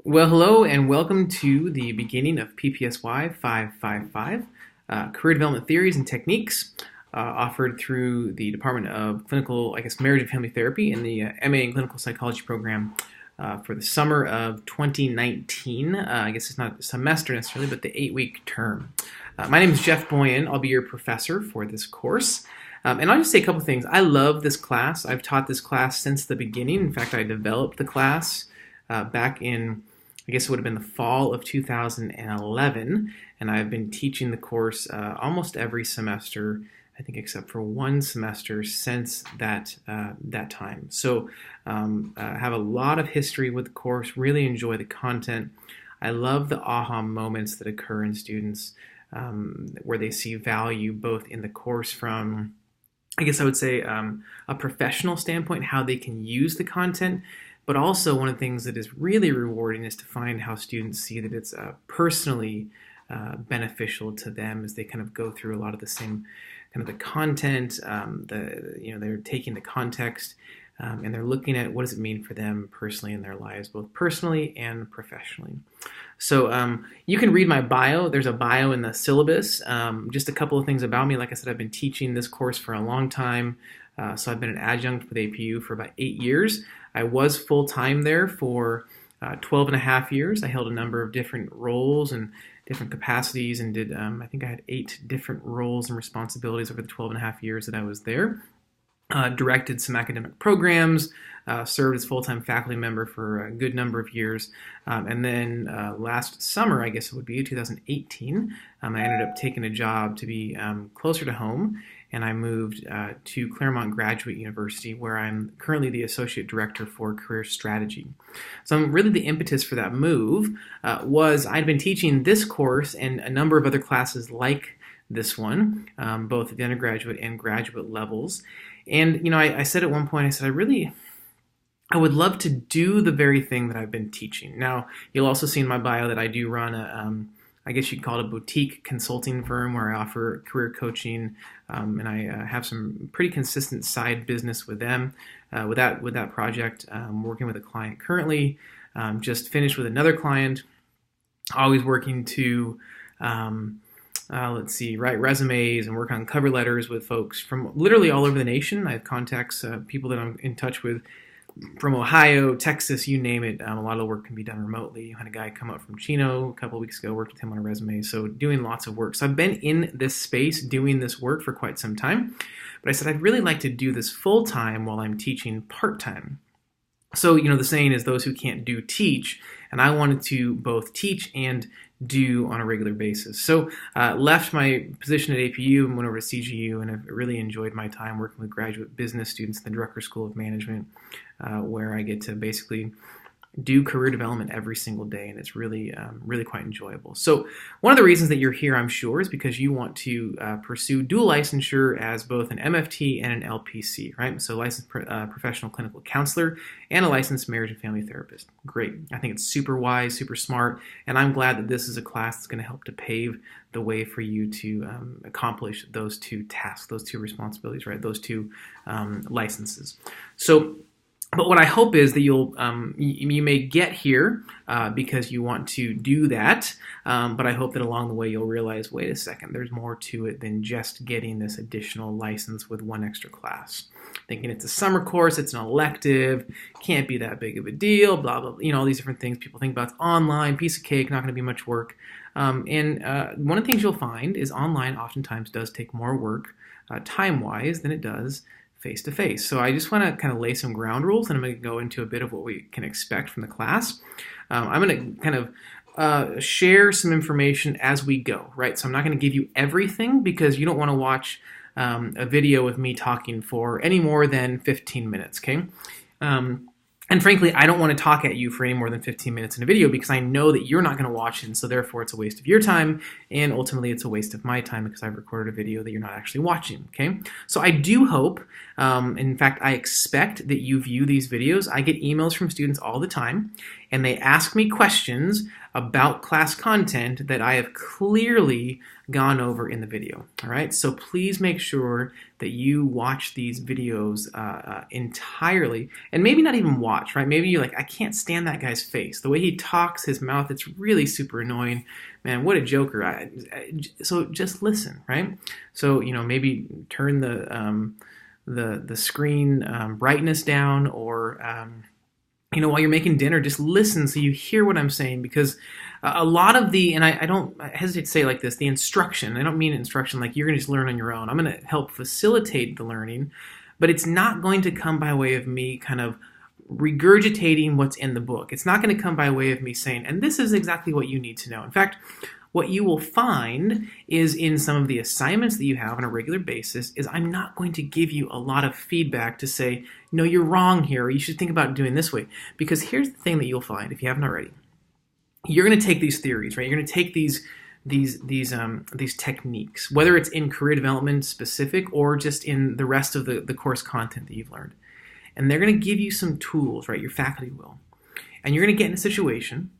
Well, hello and welcome to the beginning of PPSY555, Career Development Theories and Techniques, offered through the Department of Clinical, Marriage and Family Therapy in the MA in Clinical Psychology program for the summer of 2019. I guess it's not a semester necessarily, but the 8-week term. My name is Jeff Boyan. I'll be your professor for this course. And I'll just say a couple things. I love this class. I've taught this class since the beginning. In fact, I developed the class back in, I guess it would have been the fall of 2011, and I've been teaching the course almost every semester, I think except for one semester since that time. So I have a lot of history with the course, really enjoy the content. I love the aha moments that occur in students where they see value both in the course from, I guess I would say, a professional standpoint, how they can use the content. But also one of the things that is really rewarding is to find how students see that it's personally beneficial to them as they kind of go through a lot of the same kind of the content. They're taking the context and they're looking at what does it mean for them personally in their lives, both personally and professionally. So you can read my bio. There's a bio in the syllabus. Just a couple of things about me. Like I said, I've been teaching this course for a long time. So I've been an adjunct with APU for about 8 years. I was full-time there for 12 and a half years. I held a number of different roles and different capacities and did, I think I had 8 different roles and responsibilities over the 12 and a half years that I was there. Directed some academic programs, served as full-time faculty member for a good number of years, and then last summer, I guess it would be 2018, I ended up taking a job to be closer to home, and I moved to Claremont Graduate University, where I'm currently the Associate Director for Career Strategy. So really the impetus for that move was I'd been teaching this course and a number of other classes like this one, both at the undergraduate and graduate levels. And, I said at one point, I said, I would love to do the very thing that I've been teaching. Now, you'll also see in my bio that I do run I guess you'd call it a boutique consulting firm where I offer career coaching, and I have some pretty consistent side business with them. With that project, I'm working with a client currently, just finished with another client, always working to write resumes and work on cover letters with folks from literally all over the nation. I have contacts, people that I'm in touch with from Ohio, Texas, you name it. A lot of the work can be done remotely. I had a guy come up from Chino a couple of weeks ago, worked with him on a resume, so doing lots of work. So I've been in this space doing this work for quite some time, but I said I'd really like to do this full-time while I'm teaching part-time. So, the saying is those who can't do teach, and I wanted to both teach and do on a regular basis. So left my position at APU and went over to CGU, and I've really enjoyed my time working with graduate business students in the Drucker School of Management, where I get to basically do career development every single day, and it's really quite enjoyable. So one of the reasons that you're here, I'm sure, is because you want to pursue dual licensure as both an MFT and an LPC, right? So licensed professional clinical counselor and a licensed marriage and family therapist. Great. I think it's super wise, super smart, and I'm glad that this is a class that's going to help to pave the way for you to accomplish those two tasks, those two responsibilities, right? Those two licenses. But what I hope is that you may get here because you want to do that, but I hope that along the way you'll realize, wait a second, there's more to it than just getting this additional license with one extra class. Thinking it's a summer course, it's an elective, can't be that big of a deal, blah, blah, blah, all these different things people think about. It's online, piece of cake, not going to be much work. And one of the things you'll find is online oftentimes does take more work time-wise than it does face-to-face. So I just want to kind of lay some ground rules, and I'm going to go into a bit of what we can expect from the class. I'm going to kind of share some information as we go, right? So I'm not going to give you everything because you don't want to watch a video with me talking for any more than 15 minutes, okay? And frankly, I don't want to talk at you for any more than 15 minutes in a video because I know that you're not going to watch it, and so therefore it's a waste of your time, and ultimately it's a waste of my time because I've recorded a video that you're not actually watching, okay? So I do hope, in fact, I expect that you view these videos. I get emails from students all the time, and they ask me questions about class content that I have clearly gone over in the video. All right, so please make sure that you watch these videos entirely, and maybe not even watch, right? Maybe you're like, I can't stand that guy's face. The way he talks, his mouth, it's really super annoying. Man, what a joker. So just listen, right? So, maybe turn the screen brightness down, or while you're making dinner, just listen so you hear what I'm saying, because a lot of I hesitate to say it like this, the instruction, I don't mean instruction like you're going to just learn on your own. I'm going to help facilitate the learning, but it's not going to come by way of me kind of regurgitating what's in the book. It's not going to come by way of me saying, and this is exactly what you need to know. In fact, what you will find is in some of the assignments that you have on a regular basis is I'm not going to give you a lot of feedback to say, no, you're wrong here, or you should think about doing this way. Because here's the thing that you'll find, if you haven't already. You're going to take these theories, right? You're going to take these techniques, whether it's in career development specific or just in the rest of the course content that you've learned. And they're going to give you some tools, right? Your faculty will. And you're going to get in a situation,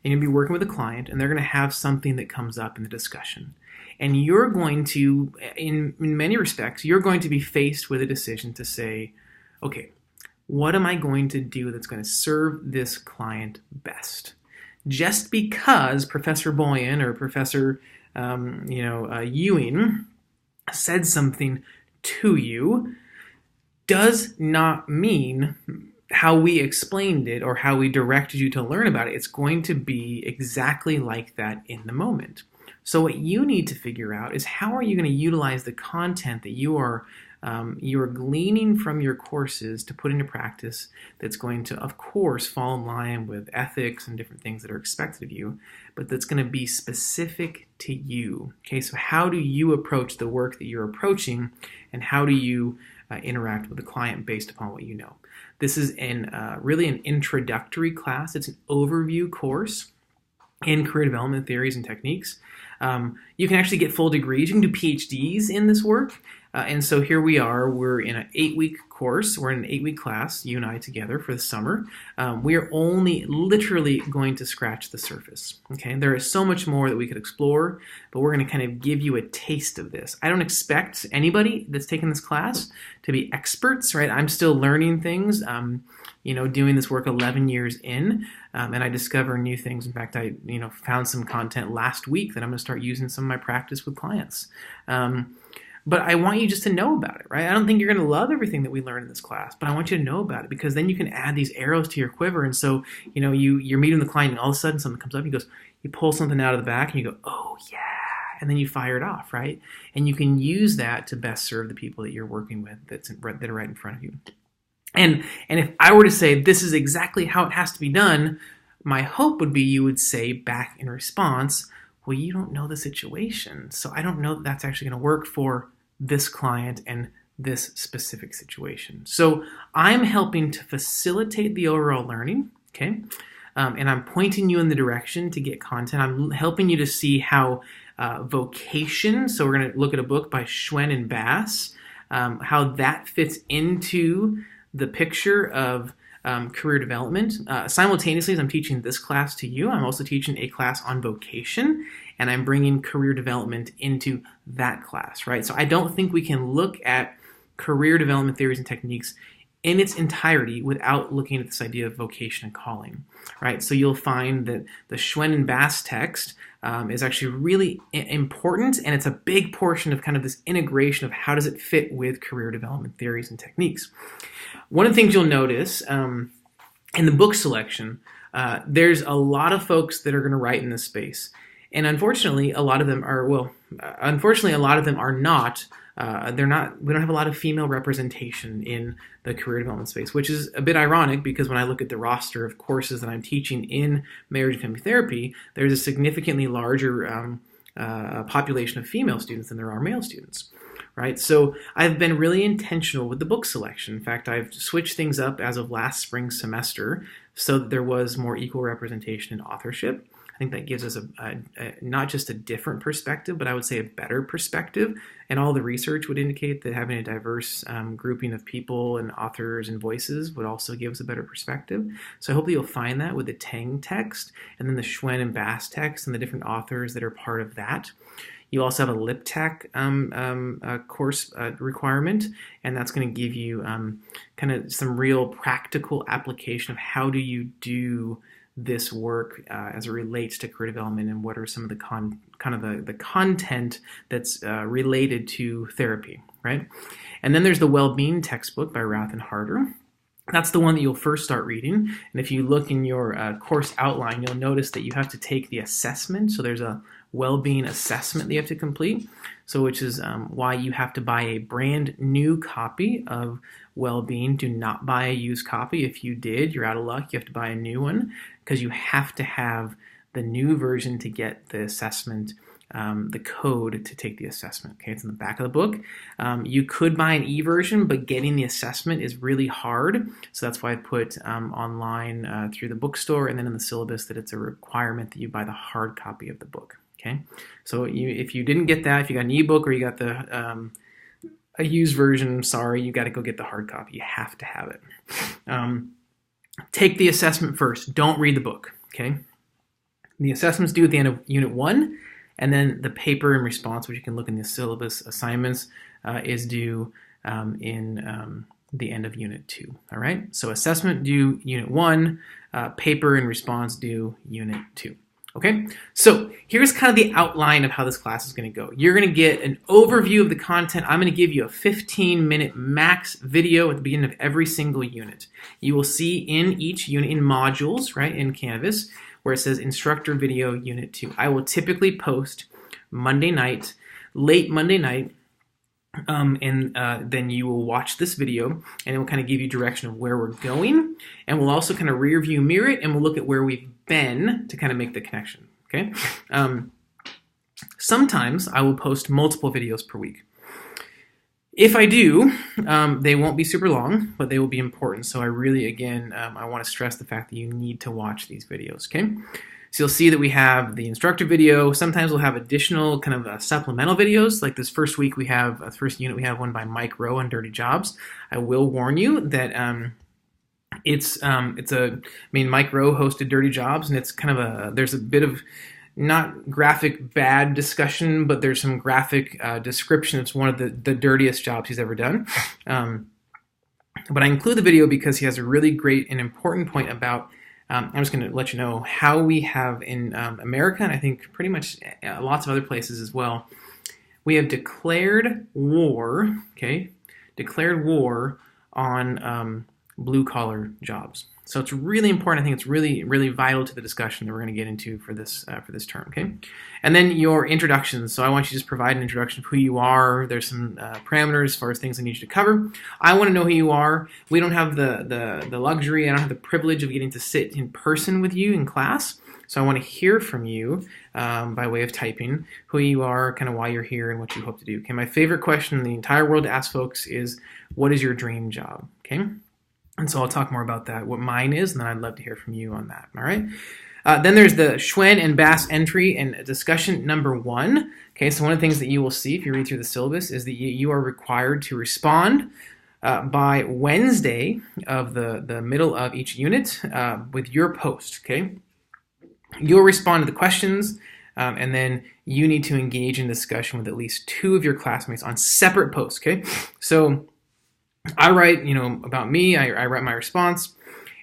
and you'll be working with a client, and they're going to have something that comes up in the discussion. And you're going to, in many respects, you're going to be faced with a decision to say, okay, what am I going to do that's going to serve this client best? Just because Professor Boyan or Professor Ewing said something to you does not mean how we explained it or how we directed you to learn about it. It's going to be exactly like that in the moment. So what you need to figure out is how are you going to utilize the content that you are gleaning from your courses to put into practice that's going to, of course, fall in line with ethics and different things that are expected of you, but that's going to be specific to you. Okay, so how do you approach the work that you're approaching, and how do you interact with the client based upon what you know? This is really an introductory class. It's an overview course in career development theories and techniques. You can actually get full degrees. You can do PhDs in this work. And so here we are. We're in an 8-week course. We're in an 8-week class, you and I together for the summer. We are only literally going to scratch the surface. Okay, there is so much more that we could explore, but we're going to kind of give you a taste of this. I don't expect anybody that's taking this class to be experts, right? I'm still learning things. Doing this work 11 years in, and I discover new things. In fact, I found some content last week that I'm going to start using some of my practice with clients. But I want you just to know about it, right? I don't think you're going to love everything that we learn in this class, but I want you to know about it, because then you can add these arrows to your quiver. And so, you're meeting the client, and all of a sudden something comes up, you pull something out of the back, and you go, oh yeah, and then you fire it off, right? And you can use that to best serve the people that you're working with that are right in front of you. And if I were to say this is exactly how it has to be done, my hope would be you would say back in response, well, you don't know the situation, so I don't know that that's actually going to work for this client and this specific situation. So I'm helping to facilitate the overall learning, okay? And I'm pointing you in the direction to get content. I'm helping you to see how vocation, so we're going to look at a book by Schwen and Bass, how that fits into the picture of career development. Simultaneously, as I'm teaching this class to you, I'm also teaching a class on vocation, and I'm bringing career development into that class, right? So I don't think we can look at career development theories and techniques in its entirety without looking at this idea of vocation and calling, right? So you'll find that the Schwen and Bass text is actually really important, and it's a big portion of kind of this integration of how does it fit with career development theories and techniques. One of the things you'll notice in the book selection, there's a lot of folks that are going to write in this space. And unfortunately, a lot of them are not. We don't have a lot of female representation in the career development space, which is a bit ironic, because when I look at the roster of courses that I'm teaching in marriage and family therapy, there's a significantly larger population of female students than there are male students. Right, so I've been really intentional with the book selection. In fact, I've switched things up as of last spring semester so that there was more equal representation in authorship. I think that gives us not just a different perspective, but I would say a better perspective. And all the research would indicate that having a diverse grouping of people and authors and voices would also give us a better perspective. So I hope that you'll find that with the Tang text and then the Schwen and Bass text and the different authors that are part of that. You also have a LipTak course requirement, and that's going to give you kind of some real practical application of how do you do this work as it relates to career development, and what are some of the content that's related to therapy, right? And then there's the Well-Being textbook by Rath and Harder. That's the one that you'll first start reading. And if you look in your course outline, you'll notice that you have to take the assessment. So there's a well-being assessment that you have to complete. So which is why you have to buy a brand new copy of Well-Being. Do not buy a used copy. If you did, you're out of luck. You have to buy a new one because you have to have the new version to get the assessment, the code to take the assessment. Okay, it's in the back of the book. You could buy an e-version, but getting the assessment is really hard. So that's why I put online through the bookstore, and then in the syllabus that it's a requirement that you buy the hard copy of the book. Okay, so if you didn't get that, if you got an ebook or you got the a used version, sorry, you got to go get the hard copy. You have to have it. Take the assessment first. Don't read the book. Okay, the assessment's due at the end of Unit 1. And then the paper and response, which you can look in the syllabus assignments, is due in the end of Unit 2. All right? So assessment due Unit 1, paper and response due Unit 2. Okay? So here's kind of the outline of how this class is going to go. You're going to get an overview of the content. I'm going to give you a 15-minute max video at the beginning of every single unit. You will see in each unit, in modules, right, in Canvas, where it says Instructor Video Unit 2. I will typically post Monday night, late Monday night, and then you will watch this video, and it will kind of give you direction of where we're going, and we'll also kind of rear view mirror it, and we'll look at where we've been to kind of make the connection, okay? Sometimes I will post multiple videos per week. If I do, they won't be super long, but they will be important. So I really, again, I want to stress the fact that you need to watch these videos, okay? So you'll see that we have the instructor video. Sometimes we'll have additional kind of supplemental videos. Like this first week we have, first unit, we have one by Mike Rowe on dirty jobs. I will warn you that Mike Rowe hosted Dirty Jobs, and it's kind of there's a bit of, not graphic bad discussion, but there's some graphic description. It's one of the dirtiest jobs he's ever done. But I include the video because he has a really great and important point about, I'm just going to let you know how we have in America, and I think pretty much lots of other places as well, we have declared war, okay, declared war on blue-collar jobs. So it's really important. I think it's really, really vital to the discussion that we're going to get into for this term, okay? And then your introductions. So I want you to just provide an introduction of who you are. There's some parameters as far as things I need you to cover. I want to know who you are. We don't have the luxury, I don't have the privilege of getting to sit in person with you in class. So I want to hear from you by way of typing who you are, kind of why you're here, and what you hope to do. Okay, my favorite question in the entire world to ask folks is, what is your dream job? Okay? And so I'll talk more about that, what mine is, and then I'd love to hear from you on that, all right? Then there's the Schwen and Bass entry and discussion number 1. Okay, so one of the things that you will see if you read through the syllabus is that you are required to respond by Wednesday of the middle of each unit with your post, okay? You'll respond to the questions, and then you need to engage in discussion with at least 2 of your classmates on separate posts, okay? So I write, about me, I write my response,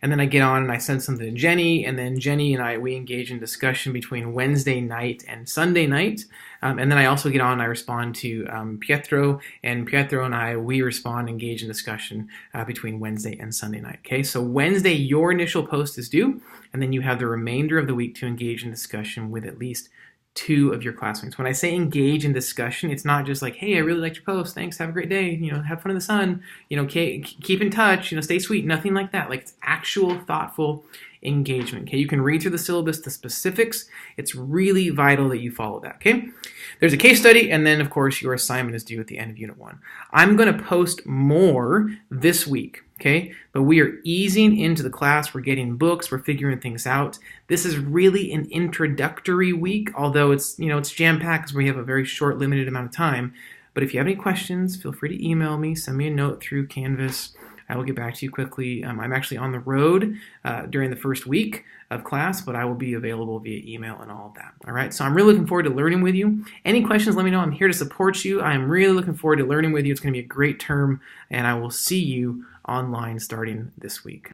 and then I get on and I send something to Jenny, and then Jenny and we engage in discussion between Wednesday night and Sunday night, and then I also get on and I respond to Pietro, and Pietro and we respond, engage in discussion between Wednesday and Sunday night, okay? So Wednesday, your initial post is due, and then you have the remainder of the week to engage in discussion with at least 2 of your classmates. When I say engage in discussion, it's not just like, hey, I really liked your post, thanks, have a great day, have fun in the sun, keep in touch, stay sweet, nothing like that. Like, it's actual thoughtful engagement, okay? You can read through the syllabus, the specifics. It's really vital that you follow that, okay? There's a case study, and then, of course, your assignment is due at the end of Unit 1. I'm going to post more this week, Okay, but we are easing into the class. We're getting books. We're figuring things out. This is really an introductory week, although it's jam-packed because we have a very short, limited amount of time. But if you have any questions, feel free to email me. Send me a note through Canvas. I will get back to you quickly. I'm actually on the road during the first week of class, but I will be available via email and all of that. All right, so I'm really looking forward to learning with you. Any questions, let me know. I'm here to support you. I'm really looking forward to learning with you. It's going to be a great term, and I will see you online starting this week.